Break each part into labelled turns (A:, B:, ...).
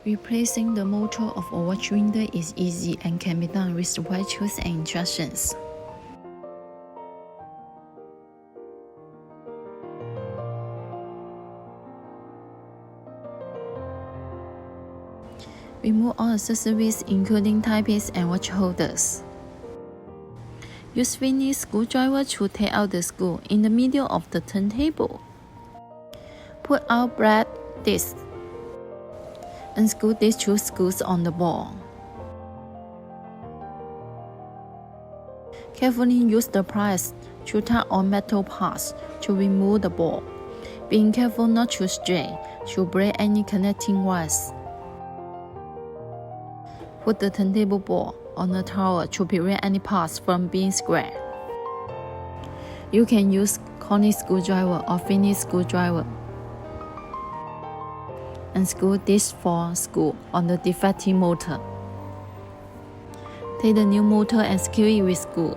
A: Replacing the motor of a watch window is easy and can be done with the right tools and instructions. Remove all accessories including tie-pins and watch holders. Use Phillips screwdriver to take out the screw in the middle of the turntable. Put out brass discs. Unscrew these two screws on the ball. Carefully use the pliers to tug on metal parts to remove the ball, being careful not to stray to break any connecting wires. Put the turntable ball on a tower to prevent any parts from being scratched. You can use Cornish screwdriver or Phillips screwdriver. Unscrew this 4 screw on the defective motor. Take the new motor and secure it with screw.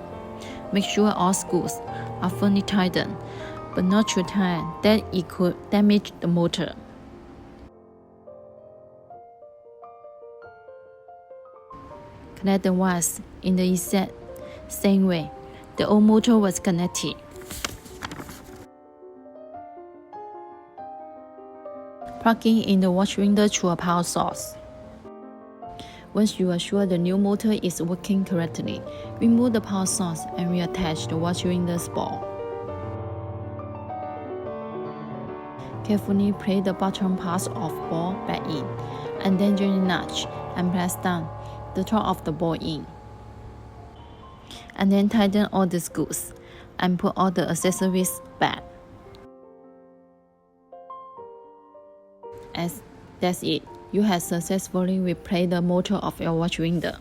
A: Make sure all screws are firmly tightened, but not too tight that it could damage the motor. Connect the wires in the exact same way the old motor was connected. Plugging in the watch window to a power source. Once you are sure the new motor is working correctly, remove the power source and reattach the watch window's ball. Carefully place the bottom part of ball back in, and then gently nudge and press down the top of the ball in. And then tighten all the screws and put all the accessories back. That's it. You have successfully replaced the motor of your watch window.